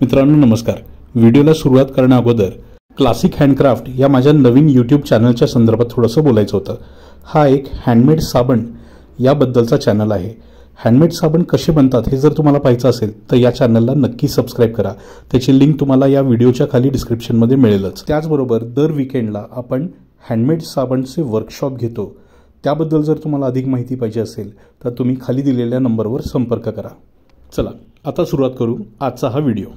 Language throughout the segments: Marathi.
मित्रांनो नमस्कार। व्हिडिओला सुरुवात करण्या अगोदर क्लासिक हँडक्राफ्ट या माझ्या नवीन यूट्यूब चॅनलच्या संदर्भात थोडंसं बोलायचं होतं। हा एक हँडमेड साबण याबद्दलचा चॅनल आहे। हँडमेड साबण कसे बनतात हे जर तुम्हाला पाहायचं असेल तर या चॅनलला नक्की सबस्क्राइब करा। त्याची लिंक तुम्हाला या व्हिडिओच्या खाली डिस्क्रिप्शनमध्ये मिळेलच। त्याचबरोबर दर वीकेंडला आपण हँडमेड साबणचे वर्कशॉप घेतो। त्याबद्दल जर तुम्हाला अधिक माहिती पाहिजे असेल तर तुम्ही खाली दिलेल्या नंबरवर संपर्क करा। चला आता सुरुवात करू आजचा हा व्हिडिओ।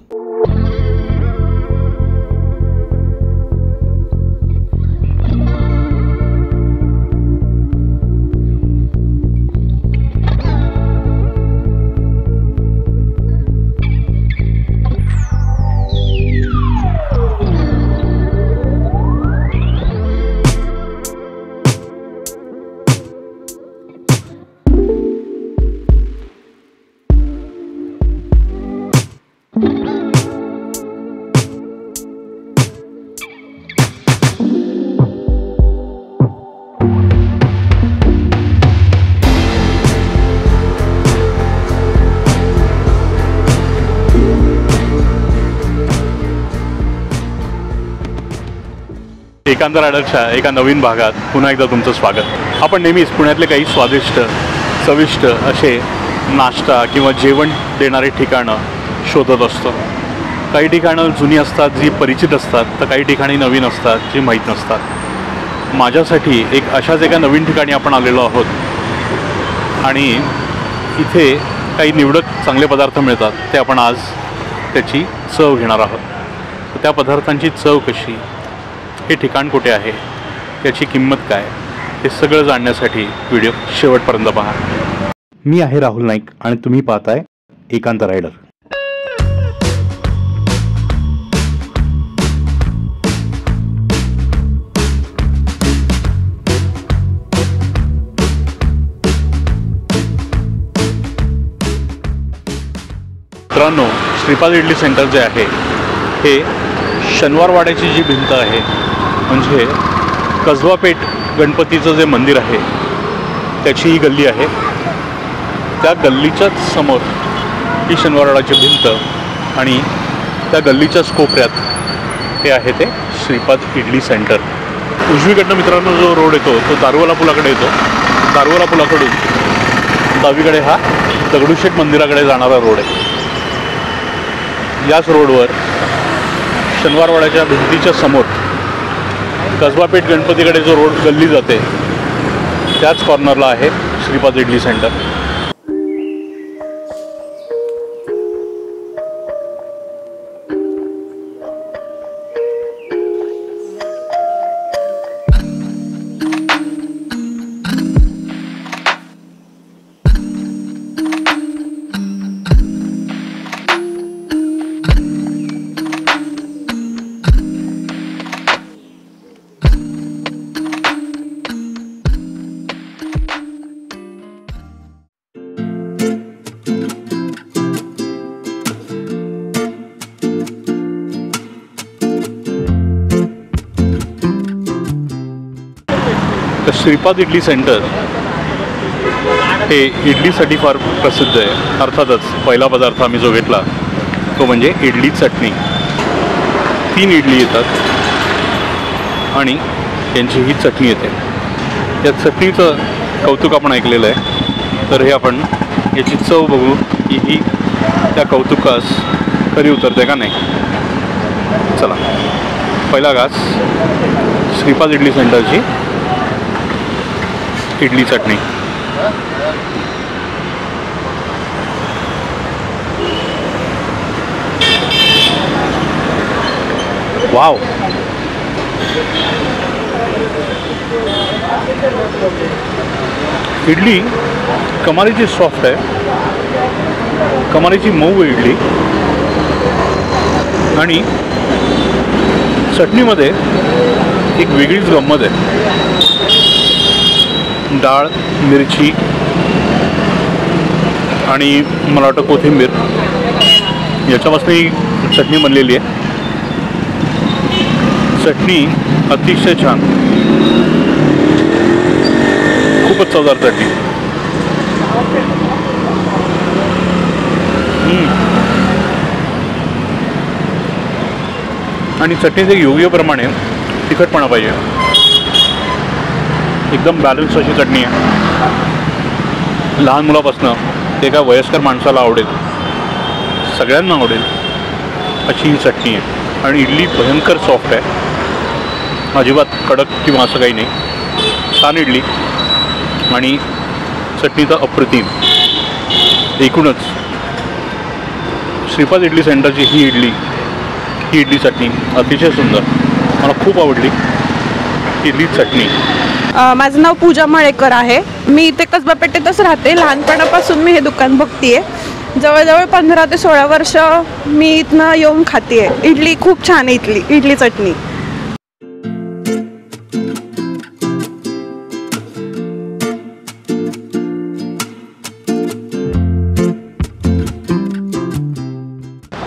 एकांत रायडरच्या एका नवीन भागात पुन्हा एकदा तुमचं स्वागत। आपण नेहमीच पुण्यातले काही स्वादिष्ट चविष्ट असे नाश्ता किंवा जेवण देणारे ठिकाणं शोधत असतो। काही ठिकाणं जुनी असतात जी परिचित असतात, तर काही ठिकाणी नवीन असतात जी माहीत नसतात। माझ्यासाठी एक अशाच एका नवीन ठिकाणी आपण आलेलो आहोत आणि इथे काही निवडक चांगले पदार्थ मिळतात। ते आपण आज त्याची चव घेणार आहोत। त्या पदार्थांची चव कशी, हे ठिकाण कुठे आहे, त्याची किंमत काय, हे सगळं जाणण्यासाठी व्हिडिओ शेवटपर्यंत पहा। मी आहे राहुल नाईक आणि तुम्ही पाहताय एकांत रायडर। मित्रांनो, श्रीपाद इडली सेंटर जे आहे हे शनिवारवाड्याची जी भिंत आहे, म्हणजे कसबा पेठ गणपतीचं जे मंदिर आहे त्याची ही गल्ली आहे। त्या गल्लीच्याच समोर ही शनिवारवाड्याची भिंत आणि त्या गल्लीच्याच कोपऱ्यात हे आहे ते श्रीपाद इडली सेंटर। उजवीकडनं मित्रांनो जो रोड येतो तो दारुवाला पुलाकडे येतो। दारुवाला पुलाकडून डावीकडे हा दगडूशेठ मंदिराकडे जाणारा रोड आहे। याच रोडवर शनिवारवाड्याच्या भिंतीच्या समोर कसबा पेठ गणपतीकडे जो रोड गल्ली जाते त्याच कॉर्नरला आहे श्रीपाद इडली सेंटर। श्रीपाद इडली सेंटर हे इडलीसाठी फार प्रसिद्ध आहे। अर्थातच पहिला पदार्थ आम्ही जो घेतला तो म्हणजे इडली चटणी। 3 इडली येतात आणि यांची ही चटणी येते। या चटणीचं कौतुक आपण ऐकलेलं आहे, तर हे आपण याची चव बघू की ही त्या कौतुकास खरी उतरते का नाही। चला, पहिला घास श्रीपाद इडली सेंटरची इडली चटणी। वाव, इडली कमालीची सॉफ्ट आहे, कमालीची मऊ आहे इडली। आणि चटणीमध्ये एक वेगळीच गंमत आहे। डाळ, मिरची आणि मला वाटतं कोथिंबीर याच्यापासून ही चटणी बनलेली आहे। चटणी अतिशय छान, खूपच चवदार चटणी। आणि चटणीचे योग्य प्रमाणे तिखटपणा पाहिजे, एकदम बॅलन्स अशी चटणी आहे. लहान मुलापासनं ते एका वयस्कर माणसाला आवडेल, सगळ्यांना आवडेल अशी ही चटणी आहे. आणि इडली भयंकर सॉफ्ट आहे, अजिबात कडक किंवा असं काही नाही. छान इडली आणि चटणीचा अप्रतिम. एकूणच श्रीपाद इडली सेंटरची ही इडली चटणी अतिशय सुंदर, मला खूप आवडली इडली चटणी. माझं नाव पूजा मळेकर आहे. मी इथे कसबा पेठेतच राहते. लहानपणापासून मी हे दुकान बघतीये. जवळजवळ 15 ते 16 वर्ष मी इथनं येऊन खाते. इडली खूप छान आहे, इडली चटणी.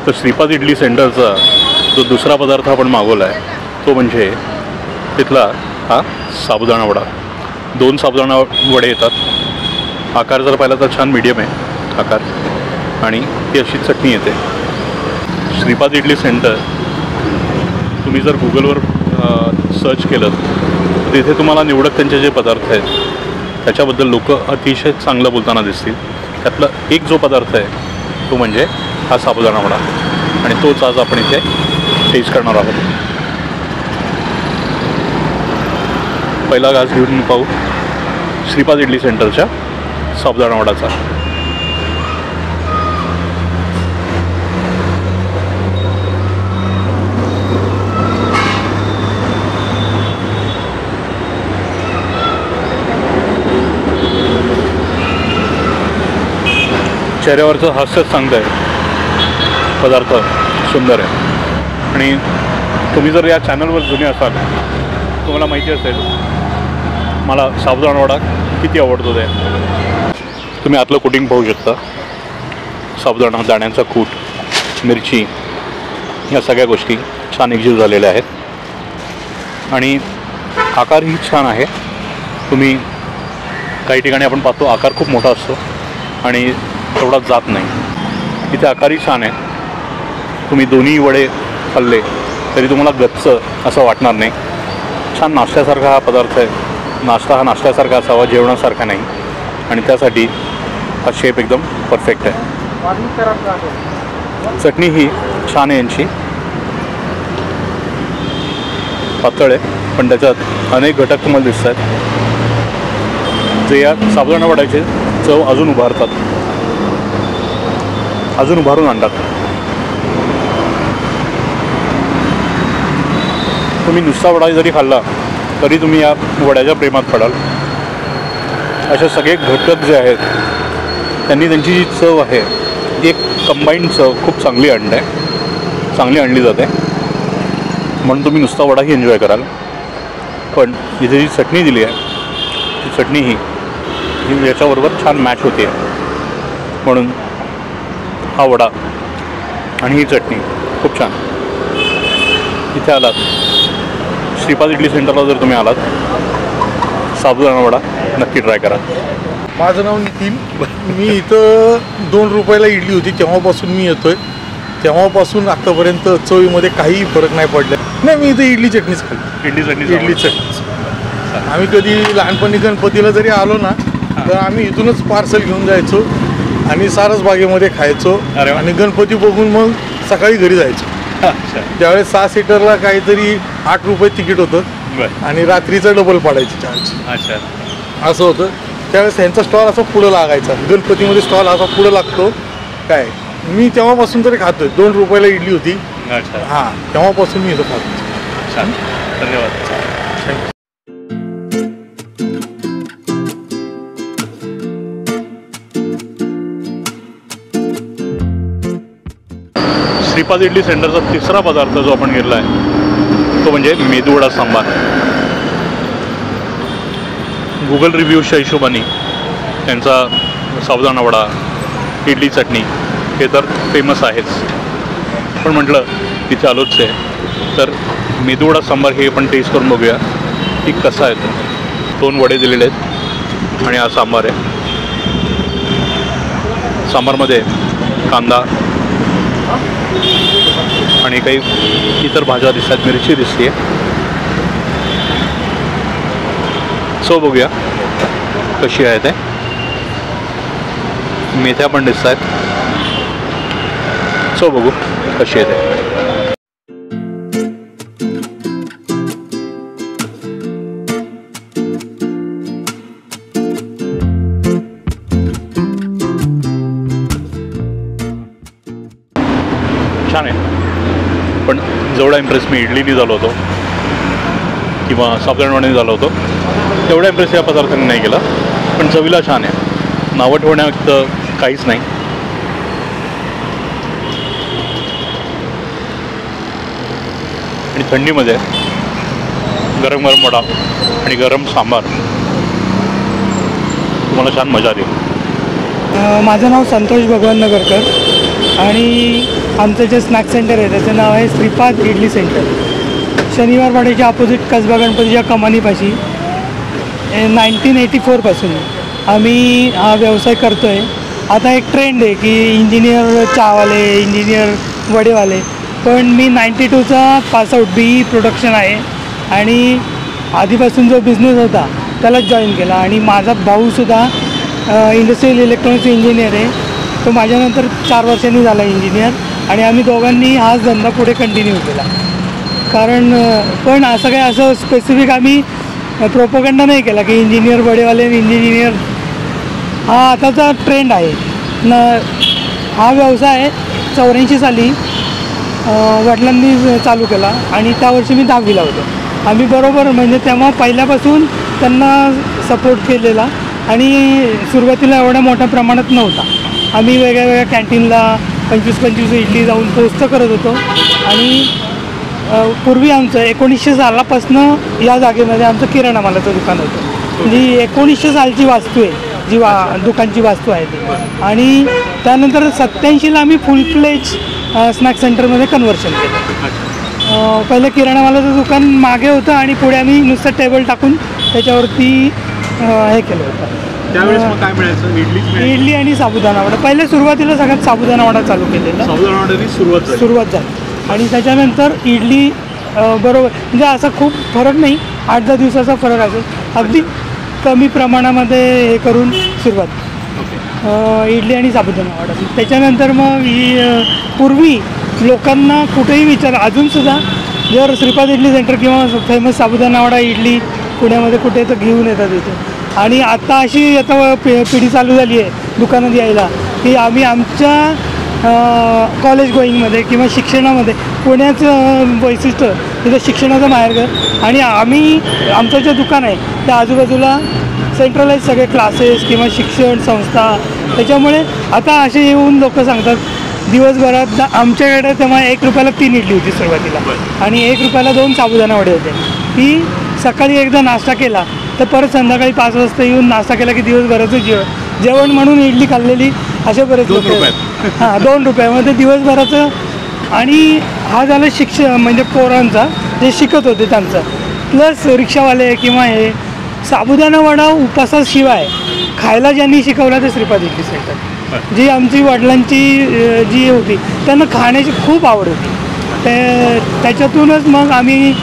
तर श्रीपाद इडली सेंटरचा जो दुसरा पदार्थ आपण मागवला आहे तो म्हणजे तिथला हा साबुदाणा वडा. 2 साबुदाणा वडे येतात. आकार जर पाहिला तर छान मीडियम आहे आकार, आणि ही अशी चटणी येते. श्रीपाद इडली सेंटर तुम्ही जर गुगलवर सर्च केलं तर तिथे तुम्हाला निवडक त्यांचे जे पदार्थ आहेत त्याच्याबद्दल लोक अतिशय चांगलं बोलताना दिसतील. त्यातला एक जो पदार्थ आहे तो म्हणजे हा साबुदाणा वडा, आणि तोच आज आपण इथे टेस्ट करणार आहोत. पहिला घास घेऊन पाहू श्रीपाद इडली सेंटरच्या साबुदाणा वडाचा. चेहऱ्यावरचं हास्यच सांगतं आहे, पदार्थ सुंदर आहे. आणि तुम्ही जर या चॅनलवर जुने असाल तुम्हाला माहिती असेल मला साबुदाणा वडा किती आवडतो ते. तुम्ही आतलं कोटिंग पाहू शकता. साबुदाणा, दाण्यांचा कूट, मिरची, या सगळ्या गोष्टी छान एकजीव झालेल्या आहेत. आणि आकारही छान आहे. तुम्ही काही ठिकाणी आपण पाहतो आकार खूप मोठा असतो आणि तेवढा जात नाही. इथे आकारही छान आहे. तुम्ही दोन्ही वडे खाल्ले तरी तुम्हाला गच्च असं वाटणार नाही. छान नाश्त्यासारखा हा पदार्थ आहे. नाश्ता हा नाश्त्यासारखा असावा, जेवणासारखा नाही, आणि त्यासाठी हा शेप एकदम परफेक्ट आहे. चटणी ही छान आहे यांची, पातळ आहे पण त्याच्यात अनेक घटक तुम्हाला दिसत आहेत जे या साबुदाणा वड्याचे चव अजून उभारतात, अजून उभारून आणतात. तुम्ही नुसता वडा जरी खाल्ला तरी तुम्ही या वड्याच्या प्रेमात पडाल. असे सगळे घटक जे आहेत त्यांनी त्यांची जी चव आहे एक कंबाईंड चव खूप चांगली आणली जाते. म्हणून तुम्ही नुसता वडाही एन्जॉय कराल. पण इथे जी चटणी दिली आहे ती चटणी ही याच्याबरोबर छान मॅच होते. म्हणून हा वडा आणि ही चटणी खूप छान. इथे आलात श्रीपाद इडली सेंटरला जर तुम्ही आलात, साबुदाणा वडा नक्की ट्राय करा. माझं नाव नितीन. मी इथं 2 रुपयाला इडली होती तेव्हापासून मी येतो आहे. तेव्हापासून आत्तापर्यंत चवीमध्ये काहीही फरक नाही पडला. नाही, मी इथं इडली चटणीच खाल्ली. इडली चटणीच. आम्ही कधी लहानपणी गणपतीला जरी आलो ना तर आम्ही इथूनच पार्सल घेऊन जायचो आणि सारसबागेमध्ये खायचो आणि गणपती बघून मग सकाळी घरी जायचो. त्यावेळेस 6 सीटरला काहीतरी 8 रुपये तिकीट होतं आणि रात्रीचं डबल पाडायचं चार्ज. असं होतं. त्यावेळेस यांचा स्टॉल असा पुढं लागायचा. गणपतीमध्ये स्टॉल असा पुढं लागतो काय. मी तेव्हापासून तरी खातोय. 2 रुपयाला इडली होती. हां, तेव्हापासून मी इथं खातो. धन्यवाद. श्रीपाद इडली सेंटरचा तिसरा पदार्थ जो आपण घेतला आहे तो म्हणजे मेदूवडा सांबार. गुगल रिव्ह्यूच्या हिशोबाने त्यांचा साबुदाणा वडा, इडली चटणी हे तर फेमस आहेच, पण म्हटलं तिथे आलोच आहे तर मेदूवडा सांबार हे आपण टेस्ट करून बघूया की कसा आहे तो. 2 वडे दिलेले आहेत आणि हा सांबार आहे. सांबारमध्ये कांदा आणि काही इतर भाज्या दिसतात, मिरची दिसते. सो बघूया कशी आहे ते. मेथ्या पण दिसत आहेत. सो बघू कशी आहे ते. छान आहे, पण जेवढा इम्प्रेस मी इडलीनी झालो होतो किंवा साबुदाण्याने झालो होतो तेवढा इम्प्रेस या पदार्थांनी नाही केला. पण चवीला छान आहे, नावं ठेवण्यात काहीच नाही. आणि थंडीमध्ये गरम गरम वडा आणि गरम सांबार तुम्हाला छान मजा देईल. माझं नाव संतोष भगवान नगरकर आणि आमचं जे स्नॅक सेंटर आहे त्याचं नाव आहे श्रीपाद इडली सेंटर. शनिवारवाड्याच्या अपोजिट कसबा गणपतीच्या कमानीपाशी 1984पासून आम्ही हा व्यवसाय करतो आहे. आता एक ट्रेंड आहे की इंजिनियर चहावाले, इंजिनियर वडेवाले, पण मी 92चा पासआउट BE प्रोडक्शन आहे आणि आधीपासून जो बिझनेस होता त्यालाच जॉईन केला. आणि माझा भाऊसुद्धा इंडस्ट्रियल इलेक्ट्रॉनिक्स इंजिनियर आहे. तो माझ्यानंतर 4 वर्षांनी झाला इंजिनियर आणि आम्ही दोघांनी हाच धंदा पुढे कंटिन्यू केला. कारण पण असं काही असं स्पेसिफिक आम्ही प्रोपोगंडा नाही केला की इंजिनियर वडेवाले इंजिनियर. हा आताचा ट्रेंड आहे हा व्यवसाय 84 साली वडिलांनी चालू केला आणि त्या वर्षी मी 10वीला होतो. आम्ही बरोबर म्हणजे तेव्हा पहिल्यापासून त्यांना सपोर्ट केलेला आणि सुरुवातीला एवढ्या मोठ्या प्रमाणात नव्हता. आम्ही वेगळ्या वेगळ्या कॅन्टीनला 25-25 इडली जाऊन पोस्ट करत होतो. आणि पूर्वी आमचं 1900 सालापासून या जागेमध्ये आमचं किराणा मालाचं दुकान होतं. जी 1900 सालची वास्तू आहे, जी दुकानची वास्तू आहे ती. आणि त्यानंतर 87ला आम्ही फुल प्लेज स्नॅक सेंटरमध्ये कन्व्हर्शन केलं. पहिलं किराणा मालाचं दुकान मागे होतं आणि पुढे आम्ही नुसतं टेबल टाकून त्याच्यावरती हे केलं होतं. त्यावेळेस मग काय मिळायचं? इडली आणि साबुदाणा वडा. पहिले सुरुवातीला सगळ्यात साबुदाणा वडा चालू केलेला, साबुदाणा वड्याने सुरुवात झाली. आणि त्याच्यानंतर इडली बरोबर म्हणजे असा खूप फरक नाही, 8-10 दिवसाचा फरक असेल. अगदी कमी प्रमाणामध्ये हे करून सुरुवात इडली आणि साबुदाणा वडा. त्याच्यानंतर मग पूर्वी लोकांना कुठेही विचार, अजूनसुद्धा जर श्रीपाद इडली सेंटर किंवा फेमस साबुदाणा वडा इडली पुण्यामध्ये कुठे तर घेऊन येतात इथे. आणि आत्ता अशी आता पिढी चालू झाली आहे दुकानात यायला की आम्ही आमच्या कॉलेज गोईंगमध्ये किंवा शिक्षणामध्ये पुण्याचं वैशिष्ट्य तिथं शिक्षणाचं माहेरघर आणि आम्ही आमचं जे दुकान आहे त्या आजूबाजूला सेंट्रलाइज सगळे क्लासेस किंवा शिक्षण संस्था. त्याच्यामुळे आता असे येऊन लोक सांगतात दिवसभरात आमच्याकडे तेव्हा 1 रुपयाला 3 इडली होती सुरुवातीला आणि 1 रुपयाला 2 साबुदाणा वडे होते. ती सकाळी एकदा नाश्ता केला तर परत संध्याकाळी 5 वाजता येऊन नाश्ता केला की दिवसभराचं जेवण म्हणून इडली खाल्लेली असे बरेच लोक. 2 रुपयामध्ये दिवसभराचं. आणि हा झालं म्हणजे पोरांचा जे शिकत होते त्यांचा. प्लस रिक्षावाले किंवा हे साबुदाणा वडा उपासाशिवाय खायला ज्यांनी शिकवला ते श्रीपाद इडली सेंटर. जी आमची वडिलांची जी होती त्यांना खाण्याची खूप आवड होती. त्याच्यातूनच मग आम्ही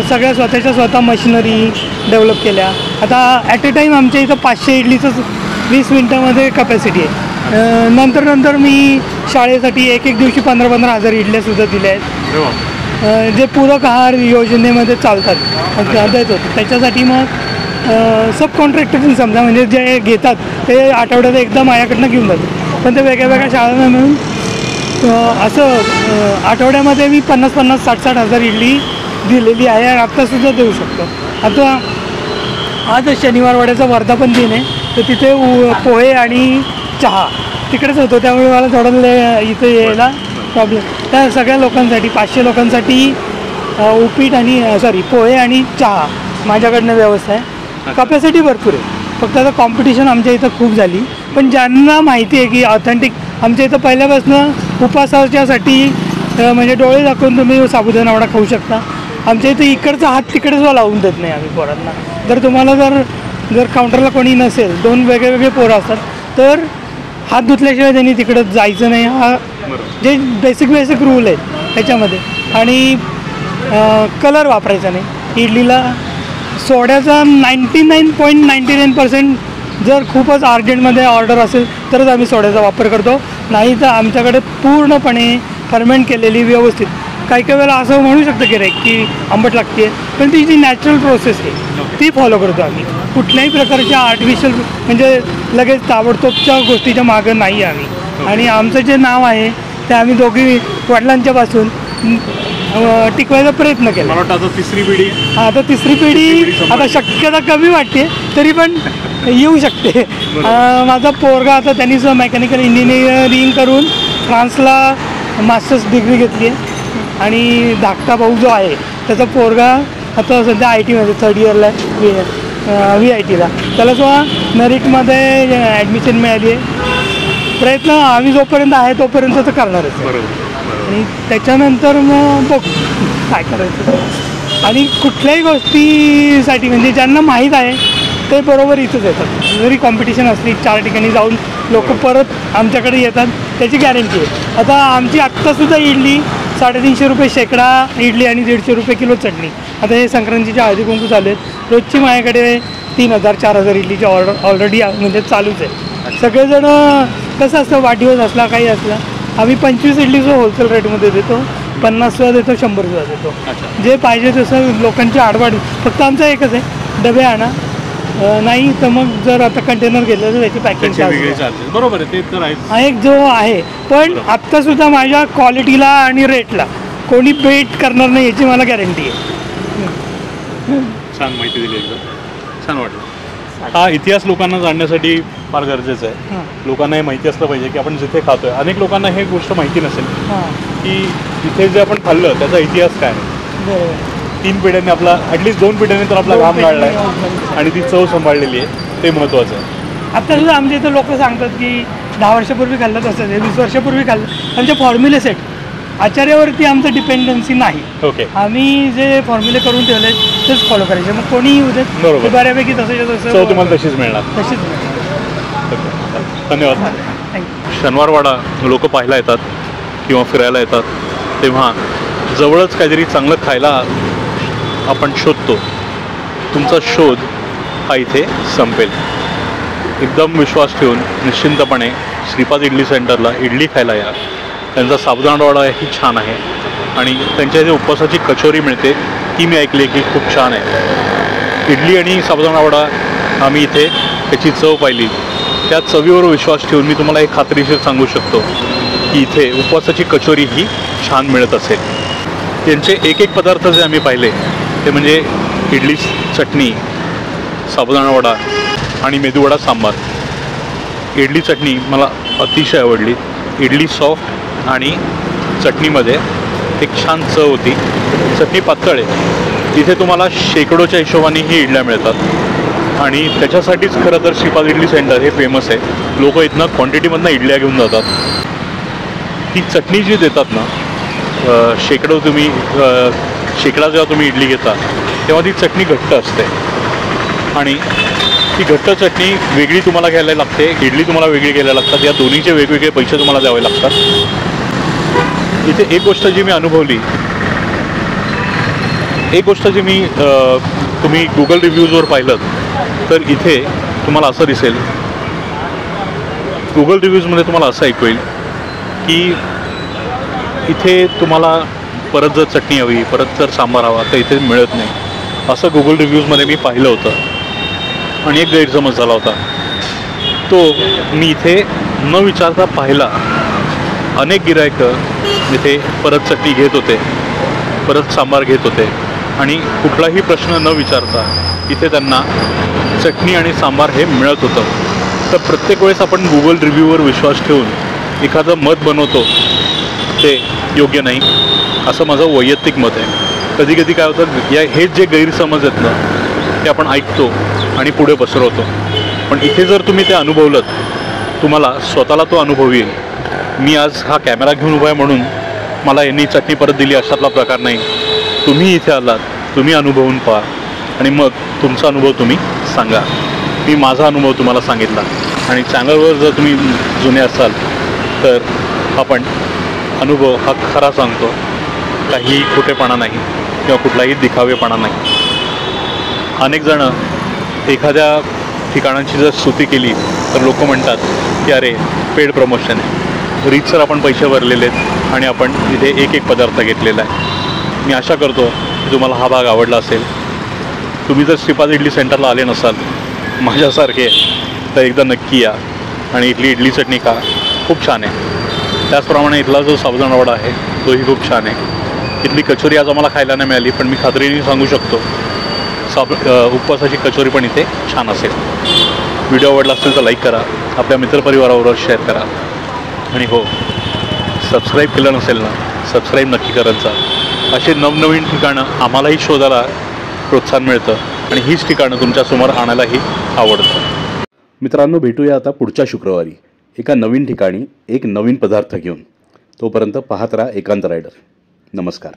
सगळ्या स्वतः मशिनरी डेव्हलप केल्या. आता ॲट ए टाईम आमच्या इथं 500 इडलीचं 20 मिनटामध्ये कपॅसिटी आहे. नंतर मी शाळेसाठी एक दिवशी 15-15 हजार इडल्यासुद्धा दिल्या आहेत जे पूरक आहार योजनेमध्ये चालतात देत होते. त्याच्यासाठी मग सब कॉन्ट्रॅक्टर समजा म्हणजे जे घेतात ते आठवड्यात एकदा माझ्याकडनं घेऊन जातात. पण ते वेगळ्या वेगळ्या शाळांना मिळून असं आठवड्यामध्ये मी 50-50, 60-60 हजार इडली दिलेली आहे आणि आत्तासुद्धा देऊ शकतो. आता आज शनिवारवाड्याचा वर्धापन दिन आहे तर तिथे पोहे आणि चहा तिकडेच होतो त्यामुळे मला थोडं इथे यायला प्रॉब्लेम. त्या सगळ्या लोकांसाठी 500 लोकांसाठी उपीट आणि पोहे आणि चहा माझ्याकडनं व्यवस्था आहे. कपॅसिटी भरपूर आहे. फक्त आता कॉम्पिटिशन आमच्या इथं खूप झाली. पण ज्यांना माहिती आहे की ऑथेंटिक आमच्या इथं पहिल्यापासून उपासाच्यासाठी म्हणजे डोळे दाखवून तुम्ही साबुदाणा वडा खाऊ शकता. आमच्या इथं इकडचा हात तिकडेच लावून देत नाही आम्ही पोरांना. जर तुम्हाला जर काउंटरला कोणी नसेल 2 वेगळे पोरं असतात तर हात धुतल्याशिवाय त्यांनी तिकडं जायचं नाही. हा जे बेसिक रूल आहेत त्याच्यामध्ये. आणि कलर वापरायचा नाही इडलीला. सोड्याचा 99.99% जर खूपच अर्जंटमध्ये ऑर्डर असेल तरच आम्ही सोड्याचा वापर करतो, नाही तर आमच्याकडे पूर्णपणे फर्मेंट केलेली व्यवस्थित. काही काही वेळेला असं म्हणू शकतं की आंबट लागते, पण ती जी नॅचरल प्रोसेस आहे ती फॉलो करतो आम्ही. कुठल्याही प्रकारच्या आर्टिफिशियल म्हणजे लगेच ताबडतोबच्या गोष्टीच्या मागं नाही आम्ही. आणि आमचं जे नाव आहे ते आम्ही दोघी वडिलांच्यापासून टिकवायचा प्रयत्न केला. मला वाटतं आता तिसरी पिढी. हां, तर तिसरी पिढी आता शक्यता कमी वाटते, तरी पण येऊ शकते. माझा पोरगा आता त्यांनीच मेकॅनिकल इंजिनिअरिंग करून फ्रान्सला मास्टर्स डिग्री घेतली आहे. आणि धाकटा भाऊ जो आहे त्याचा पोरगा आता सध्या IT मध्ये 3rd इयरला VITला. त्याला सुद्धा मेरिटमध्ये ॲडमिशन मिळाली आहे. प्रयत्न आम्ही जोपर्यंत आहे तोपर्यंत तर करणारच. आणि त्याच्यानंतर मग बघ काय करायचं. आणि कुठल्याही गोष्टीसाठी म्हणजे ज्यांना माहीत आहे ते बरोबर इथंच येतात. जरी कॉम्पिटिशन असली 4 ठिकाणी जाऊन लोक परत आमच्याकडे येतात त्याची गॅरंटी आहे. आता आमची आत्तासुद्धा इडली 350 रुपये शेकडा इडली आणि 150 रुपये किलो चटणी. आता हे संक्रांतीचे हळदी कुंकू चालू आहेत. रोजची माझ्याकडे 3000-4000 इडलीची ऑर्डर ऑलरेडी म्हणजे चालूच आहे. सगळेजण कसं असतं वाढदिवस असला काही असला आम्ही 25 इडलीचं होलसेल रेटमध्ये देतो, 50 सुद्धा देतो, 100 सुद्धा देतो. जे पाहिजे तसं लोकांची आडवाड. फक्त आमचं एकच आहे, डबे आणा. नाही तर मग जर आता कंटेनर घेतलं तर त्याची पॅकिंग चार्ज. बरोबर आहे, ते तर आहे. हा एक जो आहे. पण आत्तासुद्धा माझ्या क्वालिटीला आणि रेटला कोणी बेट करणार नाही याची मला गॅरंटी आहे. छान माहिती दिली, एकदम छान वाटलं. हा इतिहास लोकांना जाणण्यासाठी फार गरजेचं आहे. लोकांना हे माहिती असलं पाहिजे की आपण जिथे खातोय, अनेक लोकांना हे गोष्ट माहिती नसेल की इथे जे आपण खाल्लं त्याचा इतिहास काय आहे. 3 पिढ्यांनी आपला ॲटलिस्ट 2 पिढ्यांनी तर आपला घाम गाळला आहे आणि ती चव सांभाळलेली आहे, ते महत्त्वाचं आहे. आता सुद्धा आमच्या इथं लोक सांगतात की 10 वर्षापूर्वी खाल्लं तसं, 20 वर्षापूर्वी खाल्लं. आमचे फॉर्म्युले सेट, आचार्यावरती आमचं डिपेंडन्सी नाही. ओके, आम्ही जे फॉर्म्युले करून ठेवले तेच फॉलो करायचे. मग कोणीही येऊ देत, बरोबर, बऱ्यापैकी तसं चव तुम्हाला तशीच मिळणार. तशीच. धन्यवाद. थँक्यू. शनिवारवाडा लोक पाहायला येतात किंवा फिरायला येतात तेव्हा जवळच काहीतरी चांगलं खायला आपण शोधतो. तुमचा शोध हा इथे संपेल. एकदम विश्वास ठेवून निश्चिंतपणे श्रीपाद इडली सेंटरला इडली खायला या. त्यांचा साबुदाणा वडा ही छान आहे आणि त्यांच्या इथे उपवासाची कचोरी मिळते, ती मी ऐकली की खूप छान आहे. इडली आणि साबुदाणा वडा आम्ही इथे त्याची चव पाहिली. त्या चवीवर विश्वास ठेवून मी तुम्हाला एक खात्रीशीर सांगू शकतो की इथे उपवासाची कचोरी ही छान मिळत असेल. त्यांचे एक एक पदार्थ जे आम्ही पाहिले ते म्हणजे इडली चटणी, साबुदाणा वडा आणि मेदूवडा सांबार. इडली चटणी मला अतिशय आवडली. इडली सॉफ्ट आणि चटणीमध्ये एक छान चव होती. चटणी पातळ आहे. इथे तुम्हाला शेकडोच्या हिशोबाने ही इडल्या मिळतात आणि त्याच्यासाठीच खरं तर श्रीपाद इडली सेंटर हे फेमस आहे. लोक इथनं क्वांटिटीमधनं इडल्या घेऊन जातात. ती चटणी जी देतात ना, शेकडो तुम्ही शेकडा जेव्हा तुम्ही इडली घेता तेव्हा ती चटणी घट्ट असते आणि ती घट्ट चटणी वेगळी तुम्हाला घ्यायला लागते, इडली तुम्हाला वेगळी घ्यायला लागतात. या दोन्हीचे वेगवेगळे पैसे तुम्हाला द्यावे लागतात. इथे एक गोष्ट जी मी अनुभवली, एक गोष्ट जी मी तुम्ही गुगल रिव्ह्यूजवर पाहिलं तर इथे तुम्हाला असं दिसेल, गुगल रिव्ह्यूजमध्ये तुम्हाला असं ऐकू येईल की इथे तुम्हाला परत जर चटणी हवी, परत जर सांबार हवा तर इथे मिळत नाही, असं गुगल रिव्ह्यूजमध्ये मी पाहिलं होतं आणि एक गैरसमज झाला होता. तो मी इथे न विचारता पाहिला. अनेक गिरायकं इथे परत चटणी घेत होते, परत सांबार घेत होते आणि कुठलाही प्रश्न न विचारता इथे त्यांना चटणी आणि सांबार हे मिळत होतं. तर प्रत्येक वेळेस आपण गुगल रिव्ह्यूवर विश्वास ठेवून एखादं मत बनवतो ते योग्य नाही, असं माझं वैयक्तिक मत आहे. कधी कधी काय होतं, हे जे गैरसमज आहेत ना ते आपण ऐकतो आणि पुढे पसरवतो. पण इथे जर तुम्ही ते अनुभवलं, तुम्हाला स्वतःला तो अनुभव येईल. मी आज हा कॅमेरा घेऊन उभा आहे म्हणून मला यांनी चटणी परत दिली अशातला प्रकार नाही. तुम्ही इथे आलात, तुम्ही अनुभवून पहा आणि मग तुमचा अनुभव तुम्ही सांगा. मी माझा अनुभव तुम्हाला सांगितला आणि चॅनलवर जर तुम्ही जुने असाल तर आपण अनुभव हा खरा सांगतो काही खोटेपणा नाही किंवा कुठलाही दिखावेपणा नाही. अनेक जण एखाद्या ठिकाणांची जर स्तुती केली तर लोक म्हणतात की अरे पेड प्रमोशन आहे, रीतसर आपण पैसे भरलेले आहेत आणि आपण इथे एक एक पदार्थ घेतलेला आहे. मी आशा करतो की तुम्हाला हा भाग आवडला असेल. तुम्ही जर श्रीपाद इडली सेंटरला आले नसाल माझ्यासारखे तर एकदा नक्की या आणि इथली इडली चटणी खा, खूप छान आहे. त्याचप्रमाणे इथला जो साबुदाणा वडा आहे तोही खूप छान आहे. इथली कचोरी आज आम्हाला खायला नाही मिळाली, पण मी खात्रीने सांगू शकतो उपवासाची कचोरी पण इथे छान असेल. व्हिडिओ आवडला असेल तर लाईक करा, आपल्या मित्रपरिवाराबरोबर शेअर करा आणि हो, सबस्क्राईब केलं नसेल ना, सबस्क्राईब नक्की करत जा. असे नवनवीन ठिकाणं आम्हालाही शोधायला प्रोत्साहन मिळतं आणि हीच ठिकाणं तुमच्यासमोर आणायलाही आवडतं. मित्रांनो, भेटूया आता पुढच्या शुक्रवारी एका नवीन ठिकाणी एक नवीन पदार्थ घेऊन. तोपर्यंत पाहत राहा एकांत रायडर. नमस्कार.